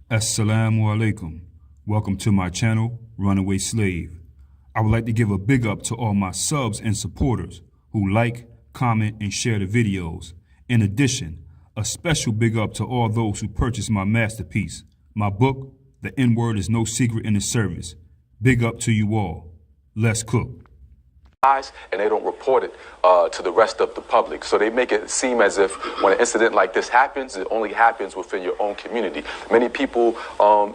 Assalamu alaikum. Welcome to my channel, Runaway Slave. I would like to give a big up to all my subs and supporters who like, comment, and share the videos. In addition, a special big up to all those who purchased my masterpiece, my book, The N-Word is No Secret in the Service. Big up to you all. Let's cook. And they don't report it to the rest of the public. So they make it seem as if when an incident like this happens, it only happens within your own community. Many people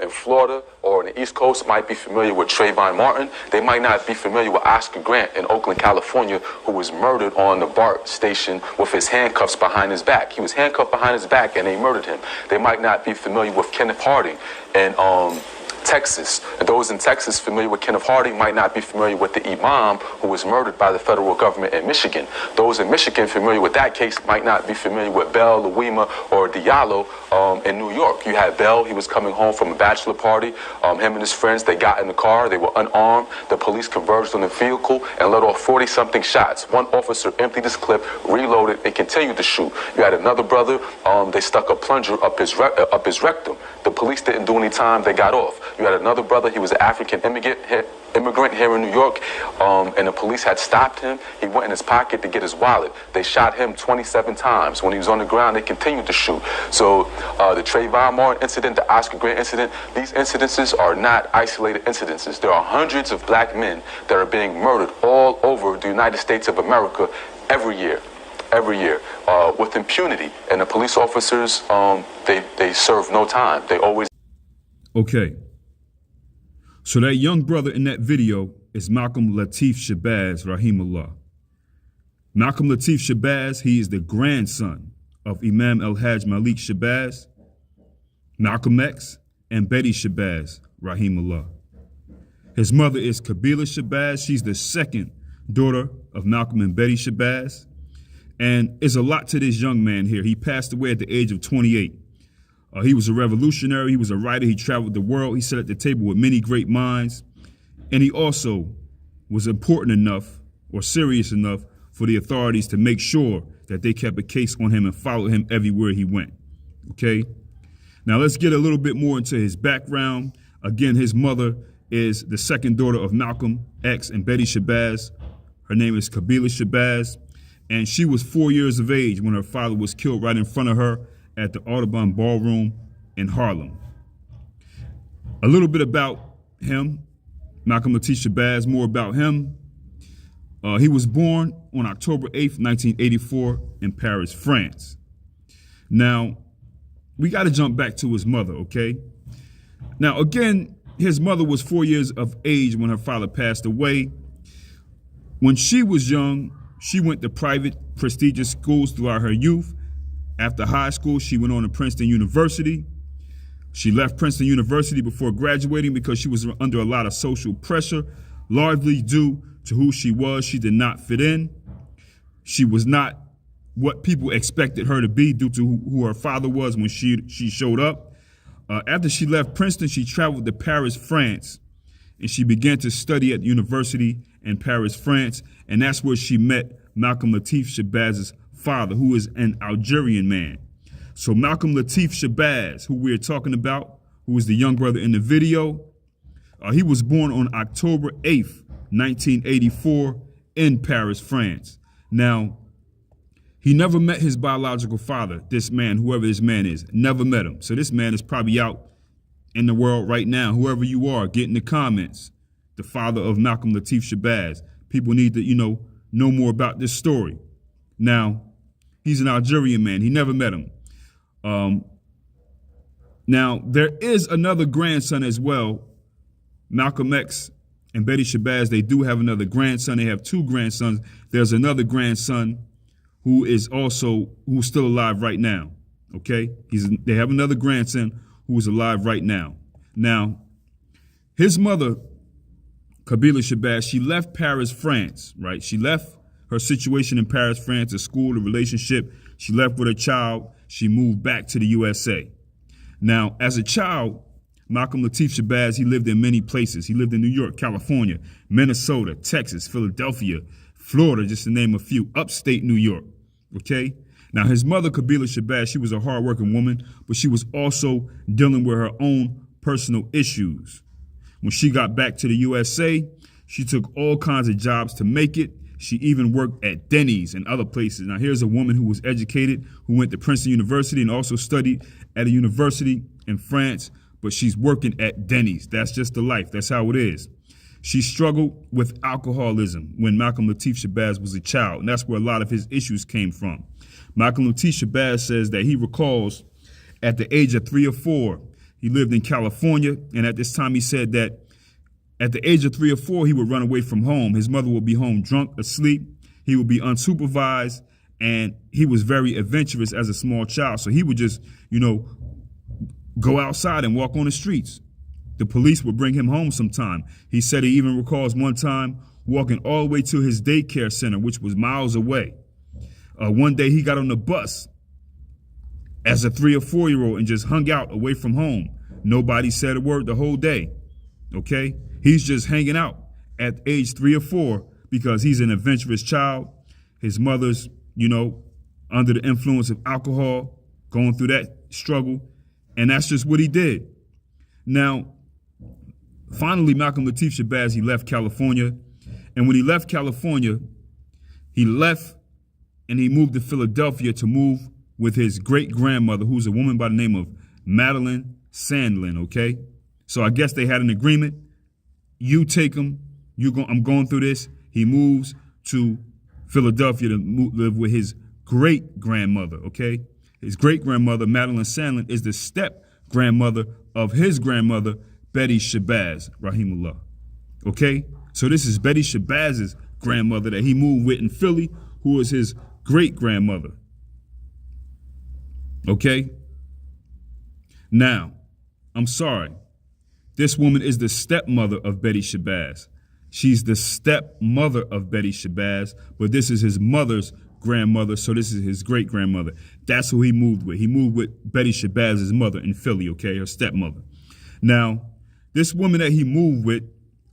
in Florida or on the East Coast might be familiar with Trayvon Martin. They might not be familiar with Oscar Grant in Oakland, California, who was murdered on the BART station with his handcuffs behind his back. He was handcuffed behind his back and they murdered him. They might not be familiar with Kenneth Harding and Texas. And those in Texas familiar with Kenneth Harding might not be familiar with the imam who was murdered by the federal government in Michigan. Those in Michigan familiar with that case might not be familiar with Bell, Louima, or Diallo in New York. You had Bell, he was coming home from a bachelor party. Him and his friends, they got in the car, they were unarmed. The police converged on the vehicle and let off 40-something shots. One officer emptied his clip, reloaded, and continued to shoot. You had another brother, they stuck a plunger up his rectum. The police didn't do any time, they got off. You had another brother, he was an African immigrant here in New York, and the police had stopped him. He went in his pocket to get his wallet. They shot him 27 times. When he was on the ground, they continued to shoot. So the Trayvon Martin incident, the Oscar Grant incident, these incidences are not isolated incidences. There are hundreds of black men that are being murdered all over the United States of America every year with impunity. And the police officers, they serve no time. They always... Okay. So that young brother in that video is Malcom Latif Shabazz, rahimullah. Malcom Latif Shabazz, he is the grandson of Imam Hajj Malik Shabazz, Malcolm X, and Betty Shabazz, rahimullah. His mother is Kabila Shabazz. She's the second daughter of Malcolm and Betty Shabazz. And it's a lot to this young man here. He passed away at the age of 28. He was a revolutionary, he was a writer, he traveled the world, he sat at the table with many great minds, and he also was important enough or serious enough for the authorities to make sure that they kept a case on him and followed him everywhere he went, okay? Now let's get a little bit more into his background. Again, his mother is the second daughter of Malcolm X and Betty Shabazz. Her name is Kabila Shabazz, and she was 4 years of age when her father was killed right in front of her at the Audubon Ballroom in Harlem. A little bit about him, Malcom Latif Shabazz, more about him. He was born on October 8th, 1984 in Paris, France. Now, we got to jump back to his mother, okay? Now, again, his mother was 4 years of age when her father passed away. When she was young, she went to private, prestigious schools throughout her youth. After high school, she went on to Princeton University. She left Princeton University before graduating because she was under a lot of social pressure, largely due to who she was. She did not fit in. She was not what people expected her to be due to who her father was when she showed up. After she left Princeton, she traveled to Paris, France, and she began to study at university in Paris, France, and that's where she met Malcom Latif Shabazz's father, who is an Algerian man. So Malcom Latif Shabazz, who we're talking about, who is the young brother in the video, he was born on October 8th, 1984 in Paris, France. Now, he never met his biological father, this man, whoever this man is, never met him. So this man is probably out in the world right now. Whoever you are, get in the comments. The father of Malcom Latif Shabazz. People need to, know more about this story. Now, he's an Algerian man. He never met him. Now, there is another grandson as well. Malcolm X and Betty Shabazz, they do have another grandson. They have two grandsons. There's another grandson who's still alive right now, okay? They have another grandson who is alive right now. Now, his mother, Kabila Shabazz, she left Paris, France, right? She left her situation in Paris, France, a school, a relationship. She left with her child. She moved back to the USA. Now, as a child, Malcom Latif Shabazz, he lived in many places. He lived in New York, California, Minnesota, Texas, Philadelphia, Florida, just to name a few, upstate New York, okay? Now, his mother, Kabila Shabazz, she was a hardworking woman, but she was also dealing with her own personal issues. When she got back to the USA, she took all kinds of jobs to make it. She even worked at Denny's and other places. Now, here's a woman who was educated, who went to Princeton University and also studied at a university in France, but she's working at Denny's. That's just the life. That's how it is. She struggled with alcoholism when Malcolm Latif Shabazz was a child, and that's where a lot of his issues came from. Malcolm Latif Shabazz says that he recalls at the age of 3 or 4, he lived in California, and at this time he said that at the age of 3 or 4, he would run away from home. His mother would be home drunk, asleep. He would be unsupervised, and he was very adventurous as a small child. So he would just, go outside and walk on the streets. The police would bring him home sometime. He said he even recalls one time walking all the way to his daycare center, which was miles away. One day he got on the bus as a 3 or 4-year-old and just hung out away from home. Nobody said a word the whole day. Okay? He's just hanging out at age 3 or 4 because he's an adventurous child. His mother's, under the influence of alcohol, going through that struggle. And that's just what he did. Now, finally, Malcolm Latif Shabazz, he left California. And when he left California, he left and he moved to Philadelphia to move with his great-grandmother, who's a woman by the name of Madeline Sandlin, okay? So I guess they had an agreement. You take him. I'm going through this. He moves to Philadelphia to live with his great-grandmother, okay? His great-grandmother, Madeline Sandlin, is the step-grandmother of his grandmother, Betty Shabazz, rahimullah, okay? So this is Betty Shabazz's grandmother that he moved with in Philly, who is his great-grandmother, okay? Now, I'm sorry. This woman is the stepmother of Betty Shabazz. She's the stepmother of Betty Shabazz, but this is his mother's grandmother, so this is his great-grandmother. That's who he moved with. He moved with Betty Shabazz's mother in Philly, okay, her stepmother. Now, this woman that he moved with,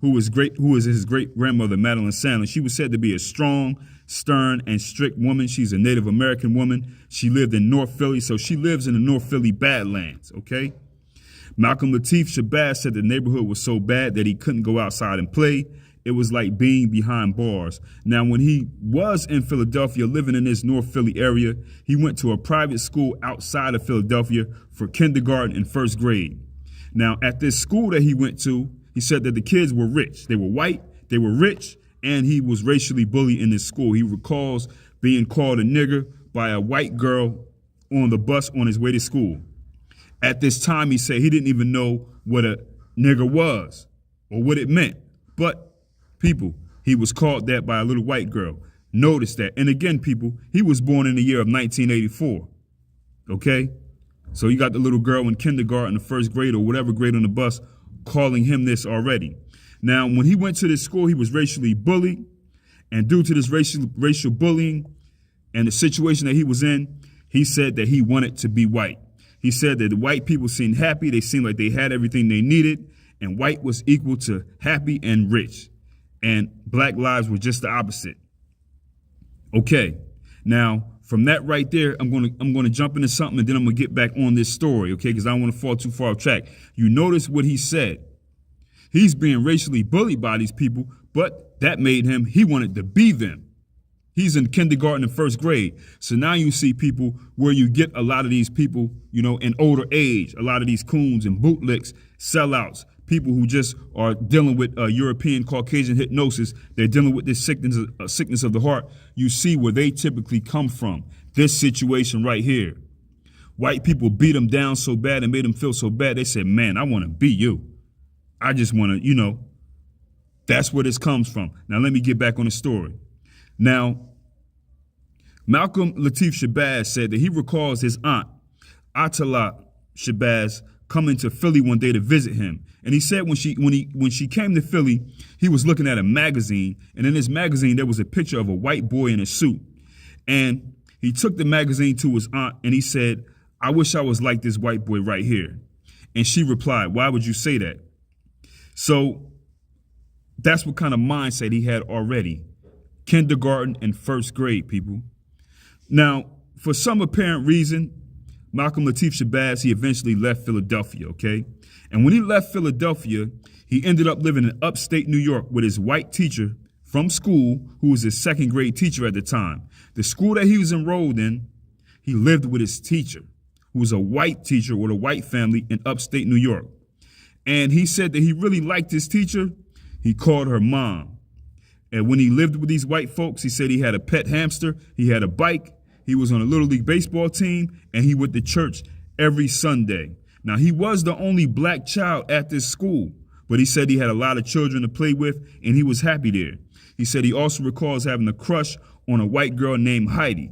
who is his great-grandmother, Madeline Sandlin, she was said to be a strong, stern, and strict woman. She's a Native American woman. She lived in North Philly, so she lives in the North Philly Badlands, okay? Malcolm Latif Shabazz said the neighborhood was so bad that he couldn't go outside and play. It was like being behind bars. Now, when he was in Philadelphia, living in this North Philly area, he went to a private school outside of Philadelphia for kindergarten and first grade. Now, at this school that he went to, he said that the kids were rich. They were white, they were rich, and he was racially bullied in this school. He recalls being called a nigger by a white girl on the bus on his way to school. At this time, he said he didn't even know what a nigger was or what it meant. But, people, he was called that by a little white girl. Notice that. And again, people, he was born in the year of 1984. Okay? So you got the little girl in kindergarten, the first grade, or whatever grade on the bus, calling him this already. Now, when he went to this school, he was racially bullied. And due to this racial bullying and the situation that he was in, he said that he wanted to be white. He said that the white people seemed happy. They seemed like they had everything they needed. And white was equal to happy and rich. And black lives were just the opposite. Okay. Now, from that right there, I'm gonna jump into something and then I'm gonna get back on this story, okay? Because I don't want to fall too far off track. You notice what he said. He's being racially bullied by these people, but that made him, he wanted to be them. He's in kindergarten and first grade. So now you see people where you get a lot of these people, in older age, a lot of these coons and bootlicks, sellouts, people who just are dealing with European Caucasian hypnosis. They're dealing with this sickness of the heart. You see where they typically come from. This situation right here. White people beat them down so bad and made them feel so bad. They said, man, I want to be you. I just want to, that's where this comes from. Now, let me get back on the story. Now, Malcolm Latif Shabazz said that he recalls his aunt, Atala Shabazz, coming to Philly one day to visit him. And he said when she came to Philly, he was looking at a magazine. And in this magazine, there was a picture of a white boy in a suit. And he took the magazine to his aunt and he said, I wish I was like this white boy right here. And she replied, why would you say that? So that's what kind of mindset he had already. Kindergarten and first grade, people. Now, for some apparent reason, Malcolm Latif Shabazz, he eventually left Philadelphia, okay? And when he left Philadelphia, he ended up living in upstate New York with his white teacher from school, who was his second grade teacher at the time. The school that he was enrolled in, he lived with his teacher, who was a white teacher with a white family in upstate New York. And he said that he really liked his teacher. He called her mom. And when he lived with these white folks, he said he had a pet hamster, he had a bike, he was on a Little League baseball team, and he went to church every Sunday. Now, he was the only black child at this school, but he said he had a lot of children to play with, and he was happy there. He said he also recalls having a crush on a white girl named Heidi.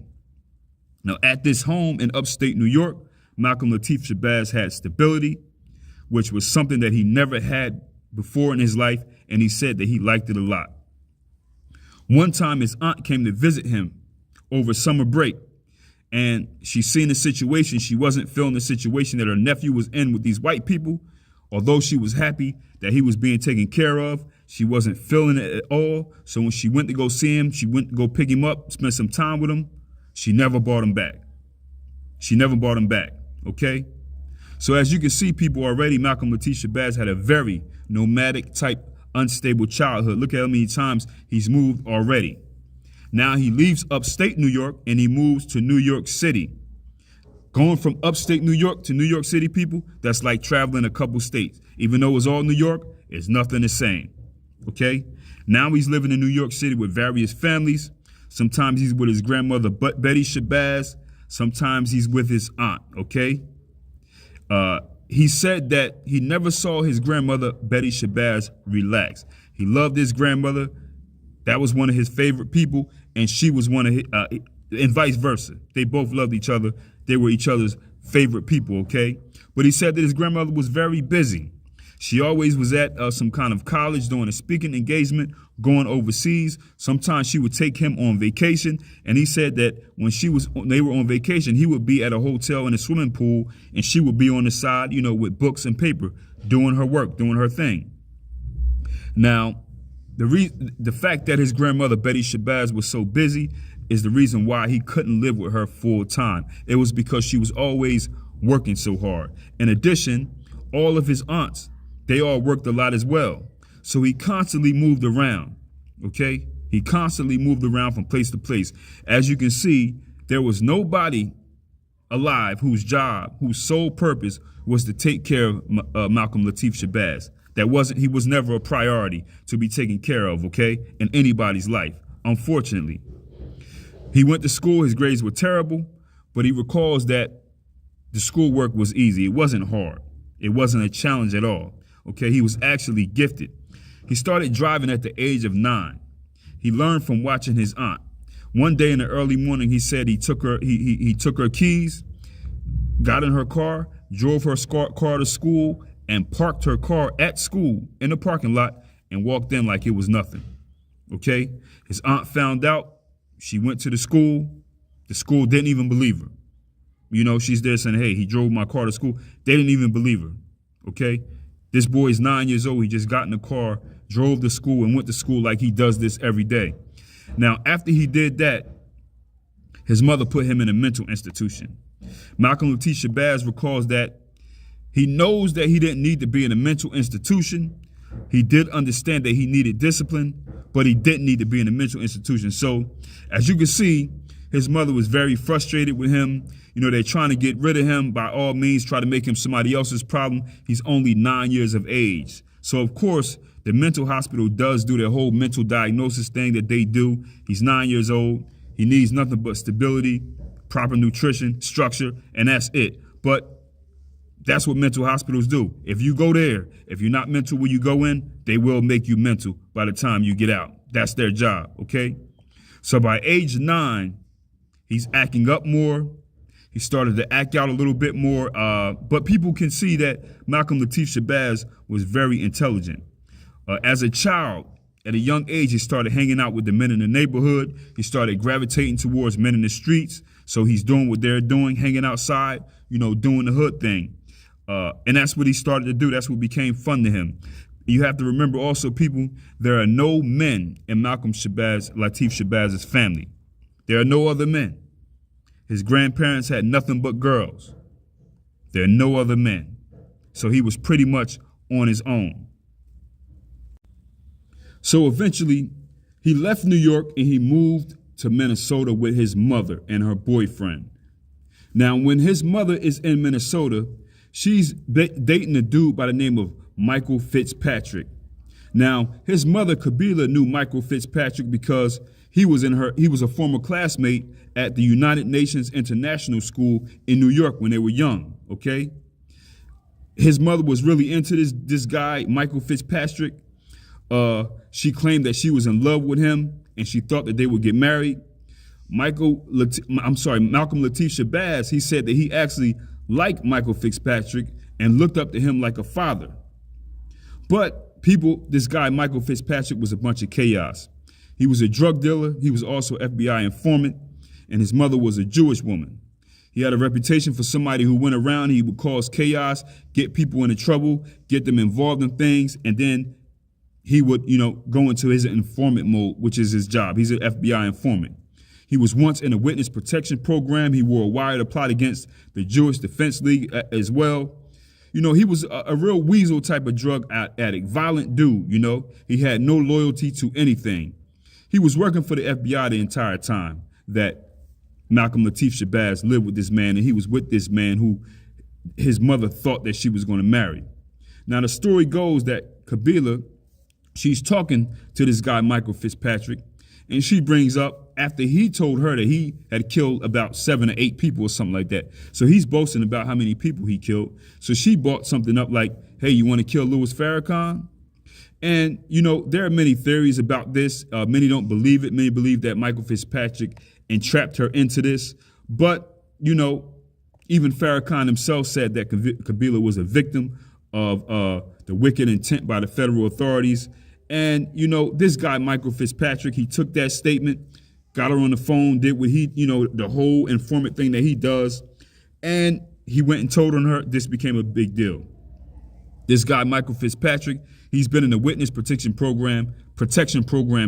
Now, at this home in upstate New York, Malcolm Latif Shabazz had stability, which was something that he never had before in his life, and he said that he liked it a lot. One time, his aunt came to visit him over summer break, and she seen the situation. She wasn't feeling the situation that her nephew was in with these white people. Although she was happy that he was being taken care of, she wasn't feeling it at all. So when she went to go see him, she went to go pick him up, spend some time with him. She never brought him back. She never brought him back, okay? So as you can see, people, already, Malcolm Latif Shabazz had a very nomadic type, unstable childhood. Look at how many times he's moved already. Now he leaves upstate New York and he moves to New York City. Going from upstate New York to New York City, people, that's like traveling a couple states. Even though it's all New York, it's nothing the same, okay? Now he's living in New York City with various families. Sometimes he's with his grandmother, Betty Shabazz. Sometimes he's with his aunt, okay? He said that he never saw his grandmother, Betty Shabazz, relax. He loved his grandmother. That was one of his favorite people, and she was one of his, and vice versa. They both loved each other. They were each other's favorite people, okay? But he said that his grandmother was very busy. She always was at some kind of college doing a speaking engagement, going overseas. Sometimes she would take him on vacation, and he said that when they were on vacation, he would be at a hotel in a swimming pool, and she would be on the side, you know, with books and paper, doing her work, doing her thing. Now, the fact that his grandmother, Betty Shabazz, was so busy is the reason why he couldn't live with her full time. It was because she was always working so hard. In addition, all of his aunts, they all worked a lot as well. So he constantly moved around, okay? He constantly moved around from place to place. As you can see, there was nobody alive whose sole purpose was to take care of Malcolm Latif Shabazz. He was never a priority to be taken care of, okay, in anybody's life, unfortunately. He went to school, his grades were terrible, but he recalls that the schoolwork was easy. It wasn't hard. It wasn't a challenge at all, okay? He was actually gifted. He started driving at the age of 9. He learned from watching his aunt. One day in the early morning, he said he took her keys, got in her car, drove her car to school, and parked her car at school in the parking lot and walked in like it was nothing, okay? His aunt found out. She went to the school. The school didn't even believe her. You know, she's there saying, hey, he drove my car to school. They didn't even believe her, okay? This boy is 9 years old. He just got in the car, drove to school, and went to school like he does this every day. Now, after he did that, his mother put him in a mental institution. Malcolm Latif Shabazz recalls that he knows that he didn't need to be in a mental institution. He did understand that he needed discipline, but he didn't need to be in a mental institution. So, as you can see, his mother was very frustrated with him. You know, they're trying to get rid of him by all means, try to make him somebody else's problem. He's only 9 years of age. So, of course, the mental hospital does do their whole mental diagnosis thing that they do. He's 9 years old. He needs nothing but stability, proper nutrition, structure, and that's it. But that's what mental hospitals do. If you go there, if you're not mental when you go in, they will make you mental by the time you get out. That's their job, okay? So by age 9, he's acting up more. He started to act out a little bit more. But people can see that Malcolm Latif Shabazz was very intelligent. As a child, at a young age, he started hanging out with the men in the neighborhood. He started gravitating towards men in the streets. So he's doing what they're doing, hanging outside, you know, doing the hood thing. And that's what he started to do. That's what became fun to him. You have to remember also, people, there are no men in Malcolm Latif Shabazz's family. There are no other men. His grandparents had nothing but girls. There are no other men. So he was pretty much on his own. So eventually, he left New York and he moved to Minnesota with his mother and her boyfriend. Now, when his mother is in Minnesota, she's dating a dude by the name of Michael Fitzpatrick. Now, his mother, Kabila, knew Michael Fitzpatrick because he was a former classmate at the United Nations International School in New York when they were young, okay? His mother was really into this guy, Michael Fitzpatrick. She claimed that she was in love with him and she thought that they would get married. Malcolm Latif Shabazz, he said that he actually liked Michael Fitzpatrick and looked up to him like a father. But this guy, Michael Fitzpatrick, was a bunch of chaos. He was a drug dealer. He was also FBI informant, and his mother was a Jewish woman. He had a reputation for somebody who went around, he would cause chaos, get people into trouble, get them involved in things, and then he would, go into his informant mode, which is his job. He's an FBI informant. He was once in a witness protection program. He wore a wire to plot against the Jewish Defense League as well. He was a real weasel type of drug addict, violent dude, He had no loyalty to anything. He was working for the FBI the entire time that Malcolm Latif Shabazz lived with this man, and he was with this man who his mother thought that she was going to marry. Now, the story goes that Kabila, she's talking to this guy, Michael Fitzpatrick, and she brings up after he told her that he had killed about 7 or 8 people or something like that. So he's boasting about how many people he killed. So she brought something up like, hey, you want to kill Louis Farrakhan? And, there are many theories about this. Many don't believe it. Many believe that Michael Fitzpatrick entrapped her into this. But, even Farrakhan himself said that Kabila was a victim of the wicked intent by the federal authorities. And, this guy, Michael Fitzpatrick, he took that statement, got her on the phone, did what he, the whole informant thing that he does. And he went and told on her. This became a big deal. This guy, Michael Fitzpatrick, he's been in the witness protection program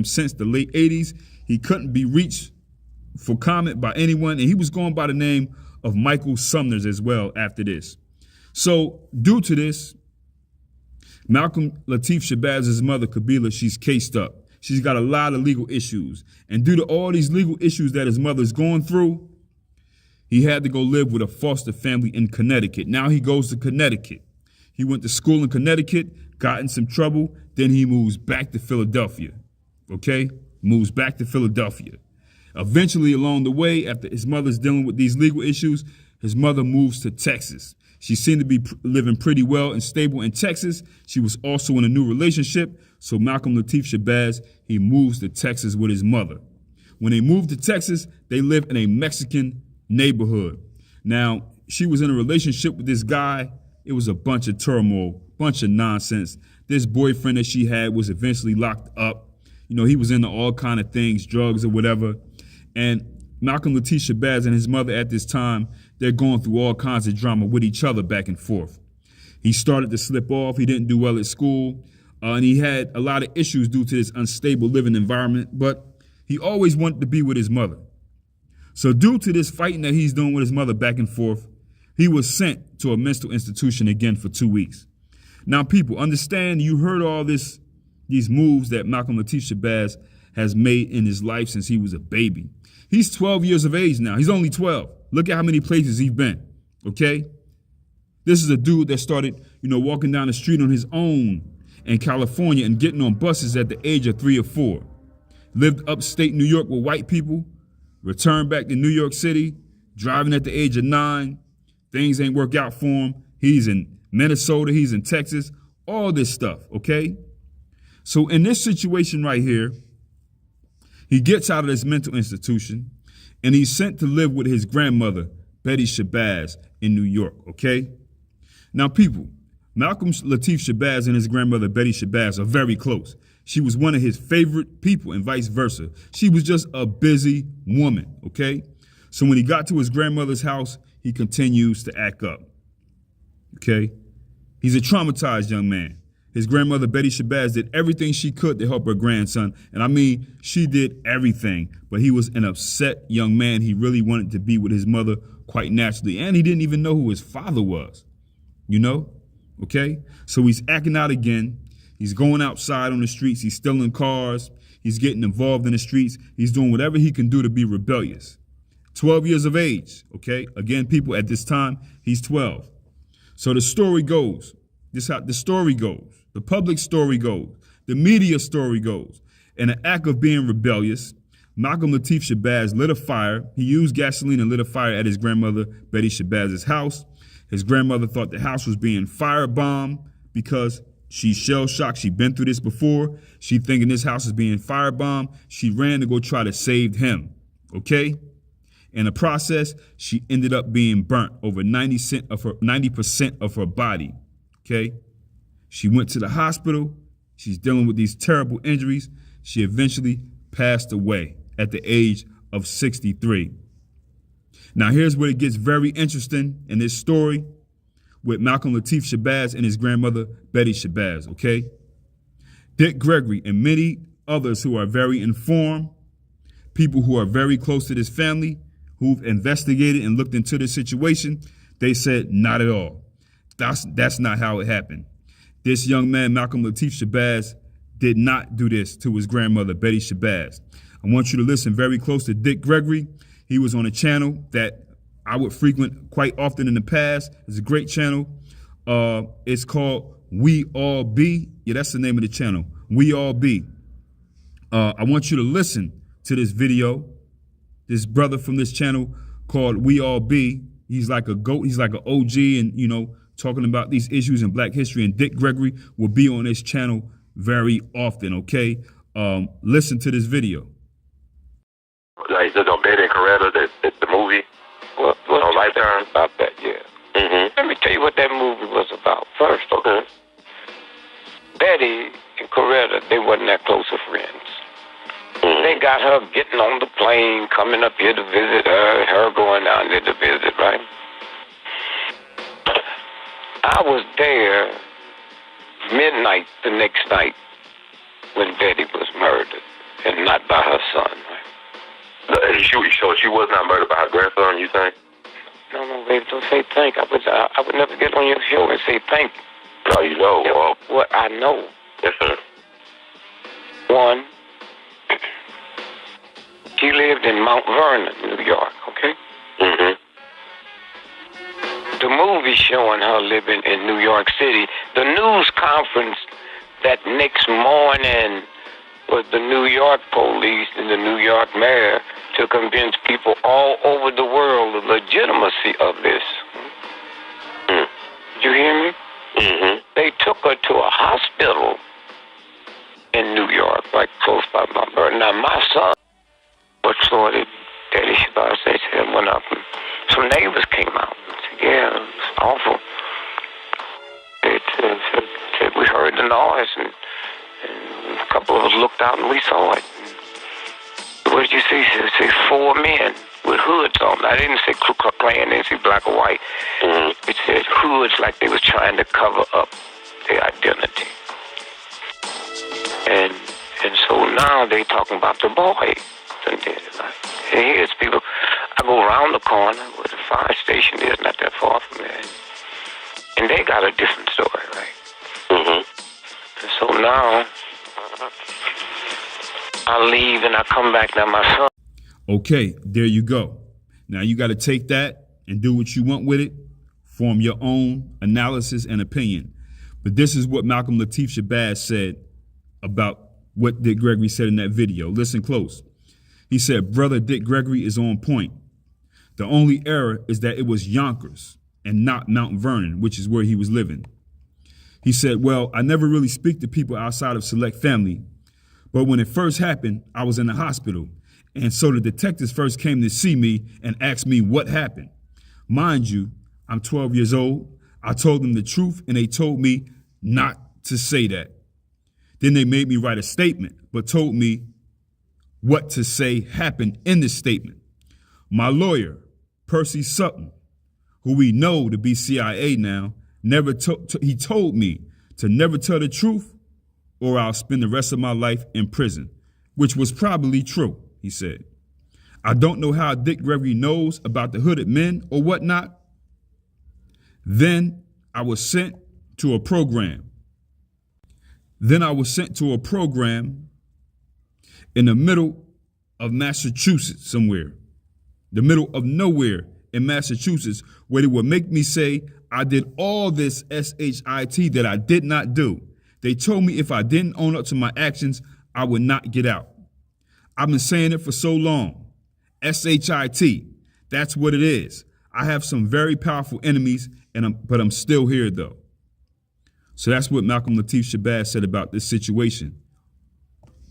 since the late 80s. He couldn't be reached for comment by anyone. And he was going by the name of Michael Sumners as well after this. So due to this, Malcolm Latif Shabazz's mother, Kabila, she's cased up. She's got a lot of legal issues. And due to all these legal issues that his mother's going through, he had to go live with a foster family in Connecticut. Now he goes to Connecticut. He went to school in Connecticut, got in some trouble, then he moves back to Philadelphia, okay? Moves back to Philadelphia. Eventually, along the way, after his mother's dealing with these legal issues, his mother moves to Texas. She seemed to be living pretty well and stable in Texas. She was also in a new relationship, so Malcolm Latif Shabazz, he moves to Texas with his mother. When they moved to Texas, they lived in a Mexican neighborhood. Now, she was in a relationship with this guy. It was a bunch of turmoil, bunch of nonsense. This boyfriend that she had was eventually locked up. He was into all kind of things, drugs or whatever. And Malcolm Latif Shabazz and his mother at this time, they're going through all kinds of drama with each other back and forth. He started to slip off. He didn't do well at school. And he had a lot of issues due to this unstable living environment. But he always wanted to be with his mother. So due to this fighting that he's doing with his mother back and forth, he was sent to a mental institution again for 2 weeks. Now, people, understand, you heard all these moves that Malcolm Latif Shabazz has made in his life since he was a baby. He's 12 years of age now. He's only 12. Look at how many places he's been, okay? This is a dude that started, walking down the street on his own in California and getting on buses at the age of 3 or 4. Lived upstate New York with white people, returned back to New York City, driving at the age of 9. Things ain't work out for him. He's in Minnesota, he's in Texas, all this stuff, okay? So in this situation right here, he gets out of this mental institution and he's sent to live with his grandmother, Betty Shabazz, in New York, okay? Now, people, Malcolm Latif Shabazz and his grandmother, Betty Shabazz, are very close. She was one of his favorite people and vice versa. She was just a busy woman, okay? So when he got to his grandmother's house, he continues to act up, okay? He's a traumatized young man. his grandmother, Betty Shabazz, did everything she could to help her grandson. And I mean, she did everything. But he was an upset young man. He really wanted to be with his mother quite naturally. And he didn't even know who his father was, you know? Okay? So he's acting out again. He's going outside on the streets. He's stealing cars. He's getting involved in the streets. He's doing whatever he can do to be rebellious. 12 years of age, okay? Again, people, at this time, he's 12. So the story goes. This is how the story goes. The public story goes. The media story goes. In an act of being rebellious, Malcom Latif Shabazz lit a fire. He used gasoline and lit a fire at his grandmother, Betty Shabazz's house. His grandmother thought the house was being firebombed because she's shell-shocked. She'd been through this before. She thinking this house is being firebombed. She ran to go try to save him, okay? In the process, she ended up being burnt over 90% of her body, okay? She went to the hospital. She's dealing with these terrible injuries. She eventually passed away at the age of 63. Now, here's where it gets very interesting in this story with Malcom Latif Shabazz and his grandmother, Betty Shabazz, okay? Dick Gregory and many others who are very informed, people who are very close to this family, who've investigated and looked into the situation, they said not at all. That's not how it happened. This young man, Malcom Latif Shabazz, did not do this to his grandmother, Betty Shabazz. I want you to listen very close to Dick Gregory. He was on a channel that I would frequent quite often in the past. It's a great channel. It's called We All Be. Yeah, that's the name of the channel, We All Be. I want you to listen to this video. This brother from this channel called We All Be. He's like a GOAT. He's like an OG and, you know, talking about these issues in Black history. And Dick Gregory will be on this channel very often, okay? Listen to this video. Like the Betty and Coretta, the movie. Well, right there about that, yeah. Mm-hmm. Let me tell you what that movie was about first. Okay. Betty and Coretta, they wasn't that close of friends. Mm-hmm. They got her getting on the plane, coming up here to visit her going down there to visit, right? I was there midnight the next night when Betty was murdered, and not by her son, right? She was not murdered by her grandson, you think? No, baby, don't say thank. I would never get on your show and say thank. Oh, you know. Well, What I know. yes, sir. One, she lived in Mount Vernon, New York, okay? Mm-hmm. The movie showing her living in New York City, the news conference that next morning was the New York police and the New York mayor to convince people all over the world the legitimacy of this. Mm. Did you hear me? Mm-hmm. They took her to a hospital in New York, like close by Mount Vernon. Now, my son was Florida, Daddy Shabazz, they said, went up, and some neighbors came out and said, yeah, it was awful. They said, we heard the noise, and a couple of us looked out and we saw it. What did you see? It said 4 men with hoods on. I didn't say Ku Klux Klan, I didn't say black or white. Mm-hmm. It said hoods, like they was trying to cover up their identity. And so now they talking about the boy. And here's people. I go around the corner where the fire station is, not that far from there. And they got a different story, right? Mm-hmm. And so now I leave and I come back. Now my son. Okay, there you go. Now you got to take that and do what you want with it, form your own analysis and opinion. But this is what Malcom Latif Shabazz said about what Dick Gregory said in that video. Listen close. He said, brother Dick Gregory is on point. The only error is that it was Yonkers and not Mount Vernon, which is where he was living. He said, well, I never really speak to people outside of select family, but when it first happened, I was in the hospital. And so the detectives first came to see me and asked me what happened. Mind you, I'm 12 years old. I told them the truth and they told me not to say that. Then they made me write a statement, but told me what to say happened in the statement. My lawyer, Percy Sutton, who we know to be CIA now, he told me to never tell the truth, or I'll spend the rest of my life in prison, which was probably true, he said. I don't know how Dick Gregory knows about the hooded men or whatnot. Then I was sent to a program. in the middle of Massachusetts somewhere, the middle of nowhere in Massachusetts, where they would make me say I did all this SHIT that I did not do. They told me if I didn't own up to my actions, I would not get out. I've been saying it for so long. SHIT, that's what it is. I have some very powerful enemies, but I'm still here though. So that's what Malcolm Latif Shabazz said about this situation,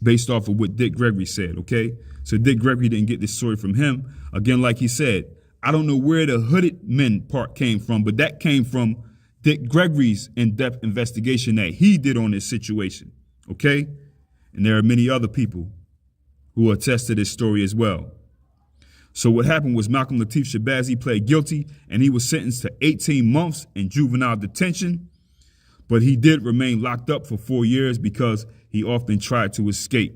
based off of what Dick Gregory said, okay? So Dick Gregory didn't get this story from him. Again, like he said, I don't know where the hooded men part came from, but that came from Dick Gregory's in-depth investigation that he did on this situation, okay? And there are many other people who attest to this story as well. So what happened was Malcolm Latif Shabazz, he pled guilty and he was sentenced to 18 months in juvenile detention, but he did remain locked up for 4 years because he often tried to escape.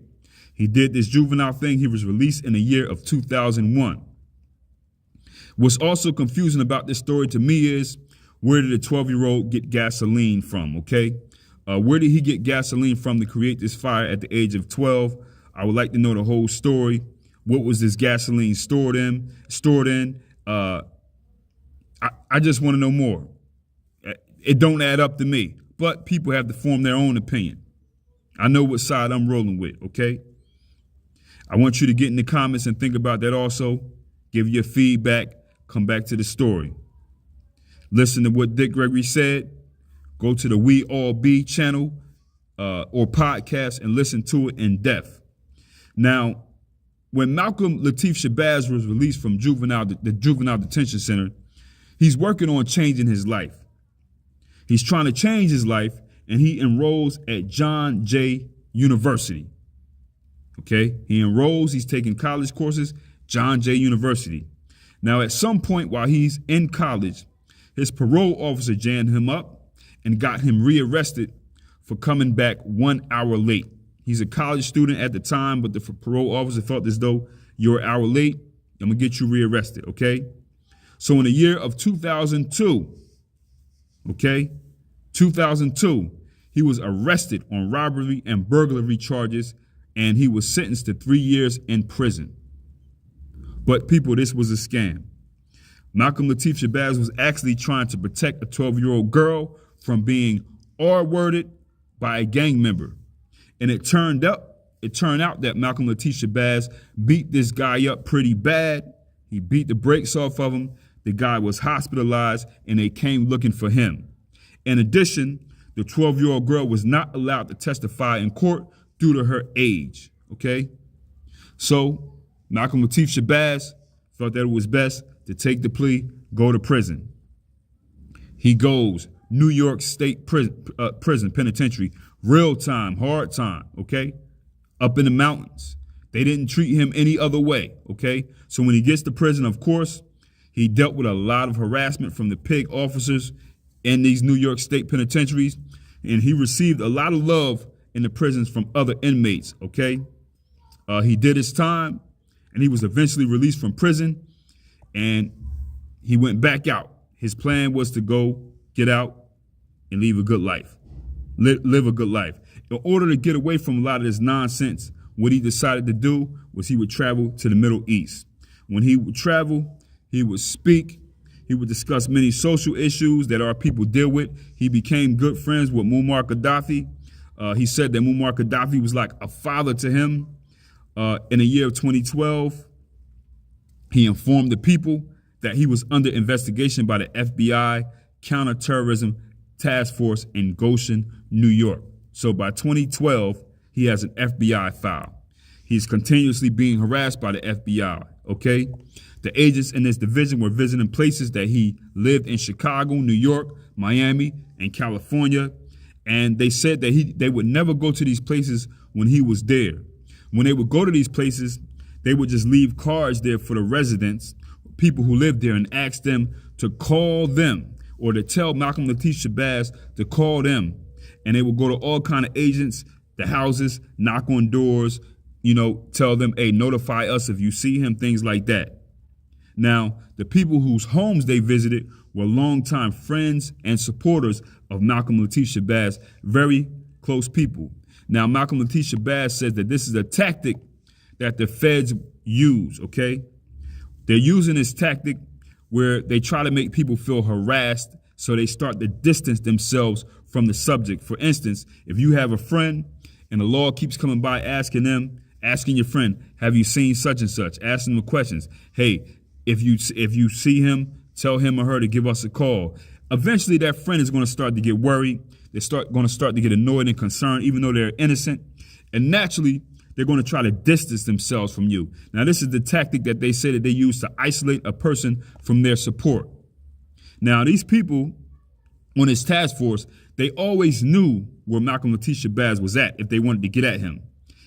He did this juvenile thing. He was released in the year of 2001. What's also confusing about this story to me is, where did a 12-year-old get gasoline from, okay? Where did he get gasoline from to create this fire at the age of 12? I would like to know the whole story. What was this gasoline stored in? I just want to know more. It don't add up to me, but people have to form their own opinion. I know what side I'm rolling with, okay? I want you to get in the comments and think about that also. Give your feedback. Come back to the story. Listen to what Dick Gregory said. Go to the We All Be channel or podcast and listen to it in depth. Now, when Malcolm Latif Shabazz was released from the juvenile detention center, he's working on changing his life. He's trying to change his life, and he enrolls at John Jay University. Okay, he enrolls, he's taking college courses, John Jay University. Now, at some point while he's in college, his parole officer jammed him up and got him rearrested for coming back 1 hour late. He's a college student at the time, but the parole officer felt as though you're an hour late, I'm gonna get you rearrested, okay? So in the year of 2002, okay, 2002, he was arrested on robbery and burglary charges, and he was sentenced to 3 years in prison. But people, this was a scam. Malcolm Latif Shabazz was actually trying to protect a 12-year-old girl from being R-worded by a gang member. And it turned out that Malcolm Latif Shabazz beat this guy up pretty bad. He beat the brakes off of him. The guy was hospitalized and they came looking for him. In addition, the 12-year-old girl was not allowed to testify in court due to her age, okay? So Malcolm Latif Shabazz thought that it was best to take the plea, go to prison. He goes New York State prison penitentiary, real time, hard time, okay? Up in the mountains. They didn't treat him any other way, okay? So when he gets to prison, of course, he dealt with a lot of harassment from the PIG officers in these New York State penitentiaries, and he received a lot of love in the prisons from other inmates, okay? He did his time, and he was eventually released from prison, and he went back out. His plan was to go, get out, and live a good life. Live a good life. In order to get away from a lot of this nonsense, what he decided to do was he would travel to the Middle East. When he would travel, he would speak, he would discuss many social issues that our people deal with. He became good friends with Muammar Gaddafi. He said that Muammar Gaddafi was like a father to him. In the year of 2012, he informed the people that he was under investigation by the FBI Counterterrorism Task Force in Goshen, New York. So by 2012, he has an FBI file. He's continuously being harassed by the FBI, okay? The agents in this division were visiting places that he lived in: Chicago, New York, Miami, and California. And they said that they would never go to these places when he was there. When they would go to these places, they would just leave cards there for the residents, people who lived there, and ask them to call them, or to tell Malcolm Latif Shabazz to call them And they will go to all kind of agents, the houses, knock on doors, tell them, hey, notify us if you see him, things like that. Now, the people whose homes they visited were longtime friends and supporters of Malcolm Latif Shabazz, very close people. Now, Malcolm Latif Shabazz says that this is a tactic that the feds use, okay? They're using this tactic where they try to make people feel harassed, so they start to distance themselves from the subject. For instance, if you have a friend and the law keeps coming by asking your friend, have you seen such and such? Asking them questions. Hey, if you see him, tell him or her to give us a call. Eventually, that friend is going to start to get worried. They're going to start to get annoyed and concerned, even though they're innocent. And naturally, they're going to try to distance themselves from you. Now, this is the tactic that they say that they use to isolate a person from their support. Now, these people on his task force, they always knew where Malcolm Latif Shabazz was at if they wanted to get at him.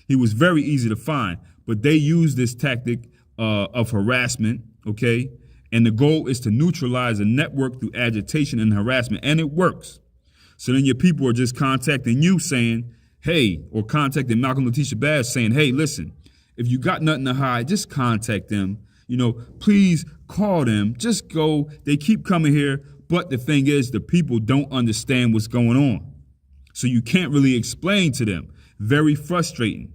He was very easy to find, but they used this tactic of harassment, okay? And the goal is to neutralize a network through agitation and harassment, and it works. So then your people are just contacting you saying, hey, or contacting Malcolm Latif Shabazz saying, hey, listen, if you got nothing to hide, just contact them. Please call them. Just go. They keep coming here. But the thing is, the people don't understand what's going on. So you can't really explain to them. Very frustrating.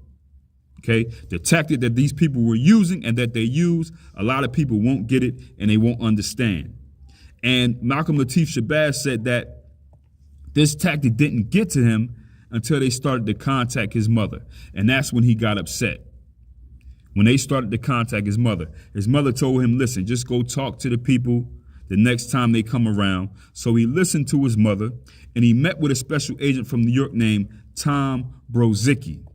Okay, the tactic that these people were using and that they use, a lot of people won't get it and they won't understand. And Malcolm Latif Shabazz said that this tactic didn't get to him until they started to contact his mother. And that's when he got upset. When they started to contact his mother told him, listen, just go talk to the people the next time they come around. So he listened to his mother and he met with a special agent from New York named Tom Brozicki.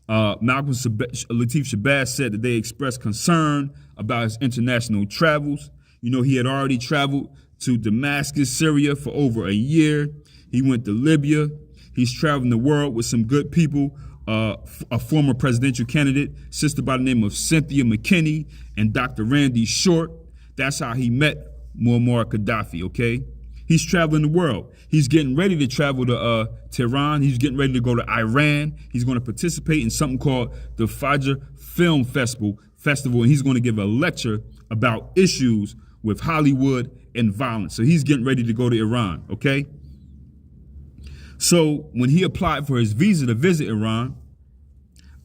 Malcolm Latif Shabazz said that they expressed concern about his international travels. He had already traveled to Damascus, Syria for over a year. He went to Libya. He's traveling the world with some good people, a former presidential candidate, sister by the name of Cynthia McKinney, and Dr. Randy Short. That's how he met Muammar Gaddafi, okay? He's traveling the world. He's getting ready to travel to Tehran. He's getting ready to go to Iran. He's going to participate in something called the Fajr Film Festival, and he's going to give a lecture about issues with Hollywood and violence. So he's getting ready to go to Iran, okay? So when he applied for his visa to visit Iran,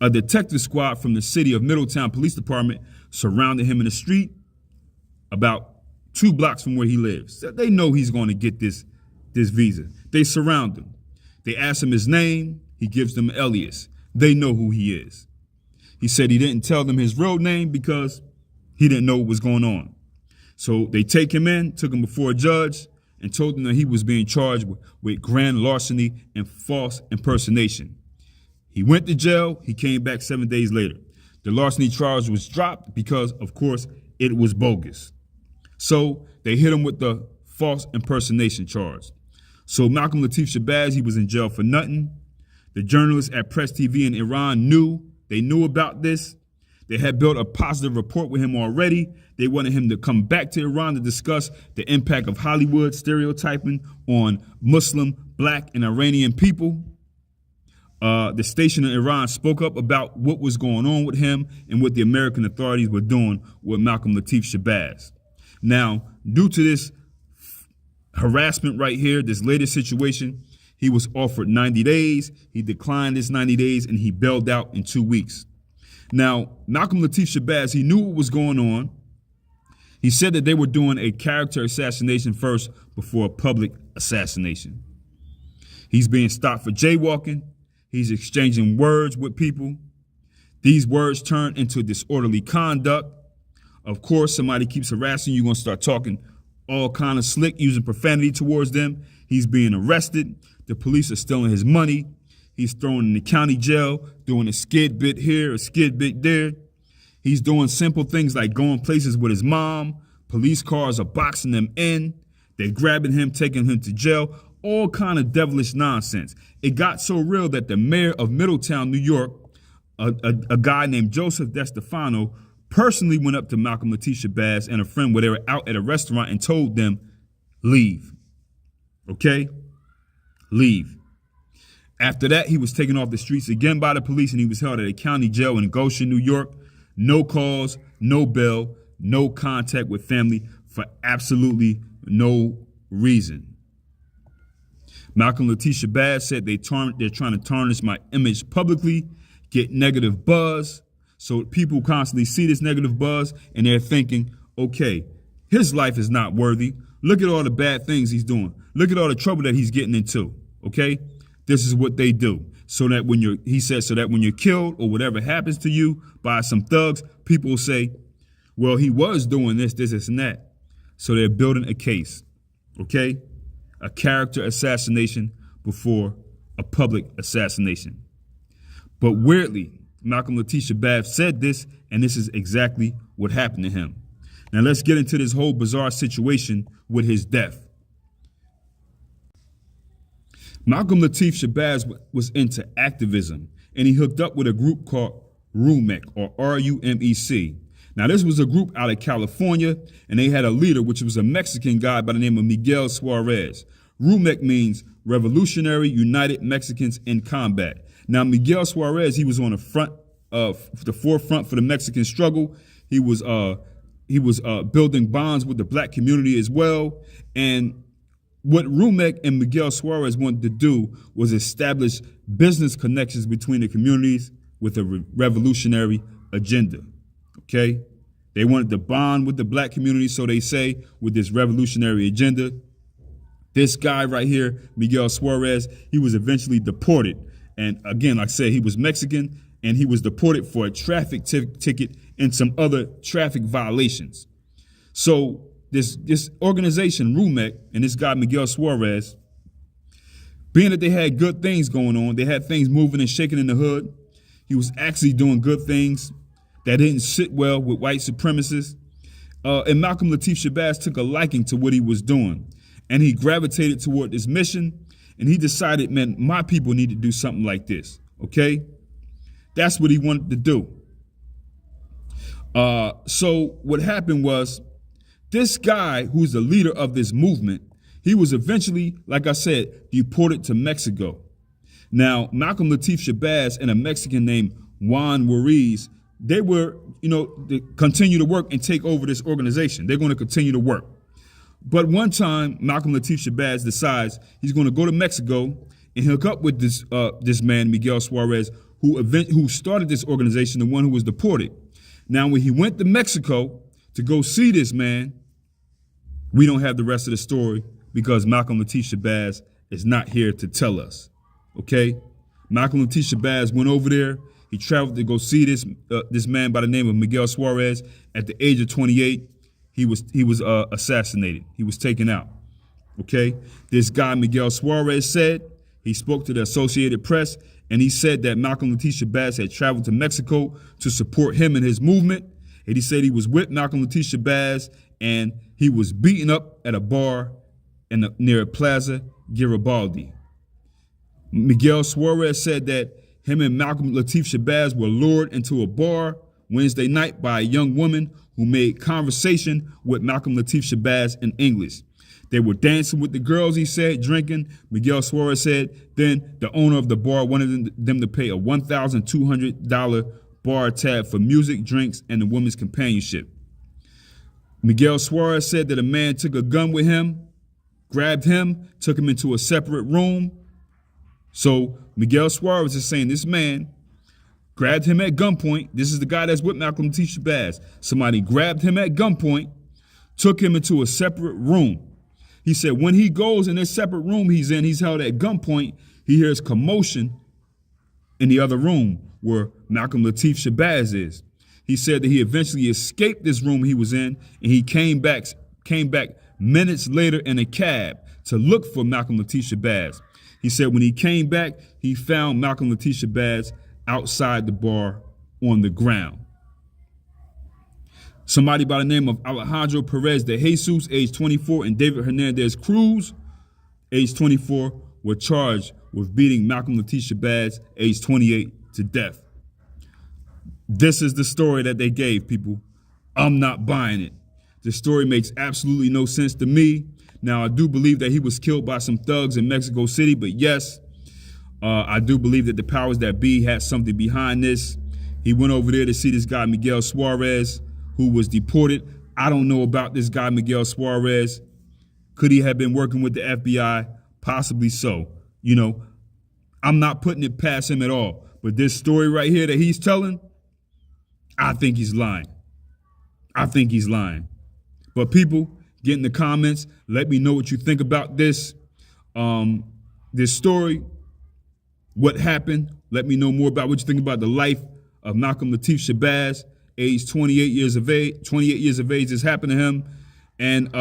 a detective squad from the city of Middletown Police Department surrounded him in the street about 2 blocks from where he lives. They know he's going to get this visa. They surround him. They ask him his name. He gives them an alias. They know who he is. He said he didn't tell them his real name because he didn't know what was going on. So they took him before a judge, and told him that he was being charged with grand larceny and false impersonation. He went to jail. He came back 7 days later. The larceny charge was dropped because, of course, it was bogus. So they hit him with the false impersonation charge. So Malcolm Latif Shabazz, he was in jail for nothing. The journalists at Press TV in Iran knew about this. They had built a positive rapport with him already. They wanted him to come back to Iran to discuss the impact of Hollywood stereotyping on Muslim, Black, and Iranian people. The station in Iran spoke up about what was going on with him and what the American authorities were doing with Malcolm Latif Shabazz. Now, due to this harassment right here, this latest situation, he was offered 90 days. He declined his 90 days and he bailed out in 2 weeks. Now, Malcolm Latif Shabazz, he knew what was going on. He said that they were doing a character assassination first before a public assassination. He's being stopped for jaywalking. He's exchanging words with people. These words turn into disorderly conduct. Of course, somebody keeps harassing you, you're going to start talking all kind of slick, using profanity towards them. He's being arrested. The police are stealing his money. He's thrown in the county jail, doing a skid bit here, a skid bit there. He's doing simple things like going places with his mom. Police cars are boxing them in. They're grabbing him, taking him to jail. All kind of devilish nonsense. It got so real that the mayor of Middletown, New York, a guy named Joseph DeStefano, personally went up to Malcolm Latif Shabazz and a friend where they were out at a restaurant and told them, leave. Okay? Leave. After that, he was taken off the streets again by the police, and he was held at a county jail in Goshen, New York. No cause, no bail, no contact with family for absolutely no reason. Malcolm Latif Shabazz said they're trying to tarnish my image publicly, get negative buzz. So people constantly see this negative buzz and they're thinking, okay, his life is not worthy. Look at all the bad things he's doing. Look at all the trouble that he's getting into. Okay, this is what they do. So that when you're killed or whatever happens to you by some thugs, people will say, well, he was doing this, and that. So they're building a case. Okay, a character assassination before a public assassination. But weirdly, Malcolm Latif Shabazz said this, and this is exactly what happened to him. Now let's get into this whole bizarre situation with his death. Malcolm Latif Shabazz was into activism, and he hooked up with a group called RUMEC, or R-U-M-E-C. Now this was a group out of California, and they had a leader, which was a Mexican guy by the name of Miguel Suarez. RUMEC means Revolutionary United Mexicans in Combat. Now, Miguel Suarez, he was on the forefront for the Mexican struggle. He was building bonds with the black community as well. And what RUMEC and Miguel Suarez wanted to do was establish business connections between the communities with a revolutionary agenda. Okay, they wanted to bond with the black community, so they say, with this revolutionary agenda. This guy right here, Miguel Suarez, he was eventually deported. And again, like I said, he was Mexican, and he was deported for a traffic ticket and some other traffic violations. So this organization, RUMEC, and this guy, Miguel Suarez, being that they had good things going on, they had things moving and shaking in the hood, he was actually doing good things that didn't sit well with white supremacists. And Malcolm Latif Shabazz took a liking to what he was doing, and he gravitated toward this mission. And he decided, man, my people need to do something like this, okay? That's what he wanted to do. So what happened was, this guy who's the leader of this movement, he was eventually, like I said, deported to Mexico. Now, Malcolm Latif Shabazz and a Mexican named Juan Ruiz, they were, they continue to work and take over this organization. They're going to continue to work. But one time, Malcolm Latif Shabazz decides he's going to go to Mexico and hook up with this man, Miguel Suarez, who started this organization, the one who was deported. Now, when he went to Mexico to go see this man, we don't have the rest of the story because Malcolm Latif Shabazz is not here to tell us. Okay? Malcolm Latif Shabazz went over there. He traveled to go see this man by the name of Miguel Suarez. At the age of 28, he was assassinated. He was taken out. Okay? This guy, Miguel Suarez, said, he spoke to the Associated Press, and he said that Malcolm Latif Shabazz had traveled to Mexico to support him and his movement. And he said he was with Malcolm Latif Shabazz, and he was beaten up at a bar near Plaza Garibaldi. Miguel Suarez said that him and Malcolm Latif Shabazz were lured into a bar Wednesday night by a young woman who made conversation with Malcolm Latif Shabazz in English. They were dancing with the girls, he said, drinking. Miguel Suarez said then the owner of the bar wanted them to pay a $1,200 bar tab for music, drinks, and the woman's companionship. Miguel Suarez said that a man took a gun with him, grabbed him, took him into a separate room. So Miguel Suarez is saying this man grabbed him at gunpoint. This is the guy that's with Malcolm Latif Shabazz. Somebody grabbed him at gunpoint, took him into a separate room. He said when he goes in this separate room he's in, he's held at gunpoint, he hears commotion in the other room where Malcolm Latif Shabazz is. He said that he eventually escaped this room he was in, and he came back minutes later in a cab to look for Malcolm Latif Shabazz. He said when he came back, he found Malcolm Latif Shabazz outside the bar on the ground. Somebody by the name of Alejandro Perez de Jesus, age 24, and David Hernandez Cruz, age 24, were charged with beating Malcolm Latif Shabazz, age 28, to death. This is the story that they gave people. I'm not buying it. The story makes absolutely no sense to me. Now, I do believe that he was killed by some thugs in Mexico City, but yes, I do believe that the powers that be had something behind this. He went over there to see this guy, Miguel Suarez, who was deported. I don't know about this guy, Miguel Suarez. Could he have been working with the FBI? Possibly so. You know, I'm not putting it past him at all. But this story right here that he's telling, I think he's lying. I think he's lying. But people, get in the comments. Let me know what you think about this. This story, what happened. Let me know more about what you think about the life of Malcom Latif Shabazz, age 28 years of age. 28 years of age. This happened to him. And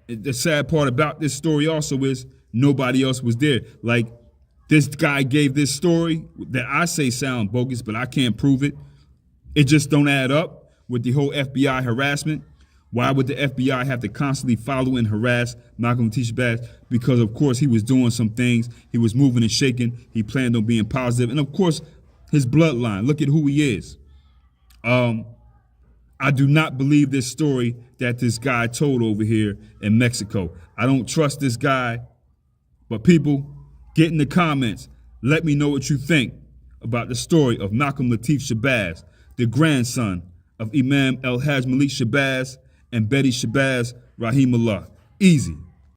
the sad part about this story also is nobody else was there. Like, this guy gave this story that I say sound bogus, but I can't prove it. It just don't add up with the whole FBI harassment. Why would the FBI have to constantly follow and harass Malcom Latif Shabazz? Because, of course, he was doing some things. He was moving and shaking. He planned on being positive. And, of course, his bloodline. Look at who he is. I do not believe this story that this guy told over here in Mexico. I don't trust this guy. But people, get in the comments. Let me know what you think about the story of Malcom Latif Shabazz, the grandson of Imam El Hajj Malik Shabazz and Betty Shabazz Rahimullah. Easy.